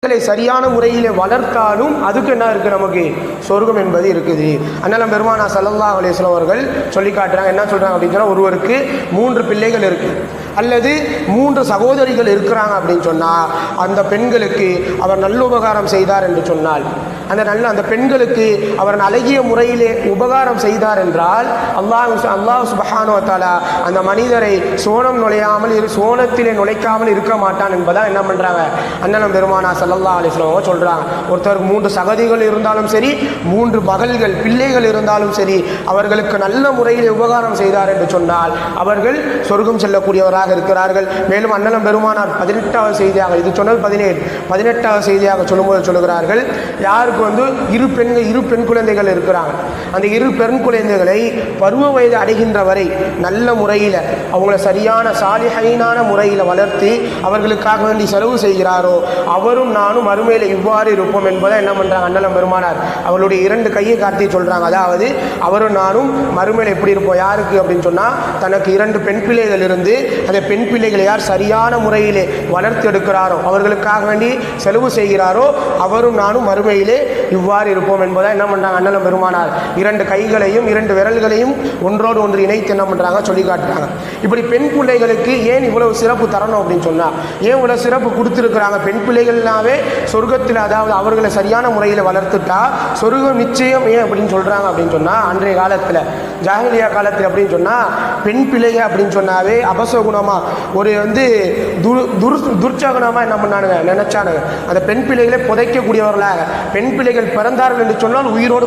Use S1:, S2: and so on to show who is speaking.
S1: சரியான முறையில் வளர்த்தாலும் அதுக்கு என்ன இருக்குது, நமக்கு சொர்க்கம் என்பது இருக்குது. அதனால் பெருமானா ஸல்லல்லாஹு அலைஹி வஸல்லம் அவர்கள் சொல்லி காட்டுறாங்க. என்ன சொல்கிறாங்க அப்படின்னு சொன்னால், ஒருவருக்கு 3 பிள்ளைகள் இருக்குது அல்லது 3 சகோதரிகள் இருக்கிறாங்க அப்படின்னு சொன்னால், அந்த பெண்களுக்கு அவர் நல்ல உபகாரம் செய்தார் என்று சொன்னால், அந்த பெண்களுக்கு அவர் அழகிய முறையிலே உபகாரம் செய்தார் என்றால் அல்லாஹ் சுப்ஹானஹு வ தஆலா அந்த மனிதரை சோனத்திலே நுழைக்காமல் இருக்க மாட்டான் என்பதாக என்ன பண்ணுறாங்க அண்ணன் பெருமானா ஸல்லல்லாஹு அலைஹி வஸல்லம் சொல்கிறாங்க. ஒருத்தருக்கு 3 சகோதரிகள் இருந்தாலும் சரி, 3 மகள்கள் பிள்ளைகள் இருந்தாலும் சரி, அவர்களுக்கு நல்ல முறையில் உபகாரம் செய்தார் என்று சொன்னால் அவர்கள் சொர்க்கம் செல்லக்கூடியவராக இருக்கிறார்கள். மேலும் அண்ணன் பெருமானார் 18வது செய்தியாக, இது சொன்னது 18வது செய்தியாக சொல்லும்போது சொல்லுகிறார்கள், யாருக்கு இரு பெண் குழந்தைகள் இருக்கிறாங்க, அந்த 2 பெண் குழந்தைகளை பருவ வயது அடைகின்ற வரை நல்ல முறையில் அவங்களை சரியான சாலிஹைனான முறையில் வளர்த்து அவர்களுக்காக வேண்டி செலவு செய்கிறாரோ அவரும் நானும் மறுமையில் இவ்வாறு இருப்போம் என்பதை என்ன பண்ணுறாங்க அண்ணலம் பெருமானார் அவளுடைய 2 கையை காட்டி சொல்கிறாங்க. அதாவது அவரும் நானும் மறுமையில் எப்படி இருப்போம், யாருக்கு அப்படின்னு சொன்னால், தனக்கு 2 பெண் பிள்ளைகள் இருந்து அந்த பெண் பிள்ளைகளை யார் சரியான முறையிலே வளர்த்து எடுக்கிறாரோ, அவர்களுக்காக வேண்டி செலவு செய்கிறாரோ அவரும் நானும் மறுமையிலே இவ்வாறு இருப்போம் என்பதை என்ன பண்ணுறாங்க அண்ணலம் பெருமானார் 2 கைகளையும் 2 விரல்களையும் ஒன்றோடு ஒன்று இணைத்து என்ன பண்ணுறாங்க சொல்லி காட்டுறாங்க. இப்படி பெண் பிள்ளைகளுக்கு ஏன் இவ்வளவு சிறப்பு தரணும் அப்படின்னு சொன்னால், ஏன் இவ்வளவு சிறப்பு கொடுத்துருக்குறாங்க? பெண் பிள்ளைகள்னாவே சொர்க்கத்தில், அதாவது அவர்களை சரியான முறையில் வளர்த்துட்டா சொர்க்கம் நிச்சயம். ஏன் அப்படின்னு சொல்கிறாங்க அப்படின்னு சொன்னால், அன்றைய காலத்தில் ஜாஹிலியா காலத்தில் அப்படின்னு சொன்னால் பெண் பிள்ளைகள் அப்படின்னு சொன்னாவே அபசகுணமாக ஒரு துர்ச்சகுணமாக என்ன பண்ணானுங்க நினைச்சானுங்க. அந்த பெண் பிள்ளைகளை புதைக்கக்கூடியவர்களாக, பெண் பிள்ளைகள் பிறந்தார்கள் என்று சொன்னால் உயிரோடு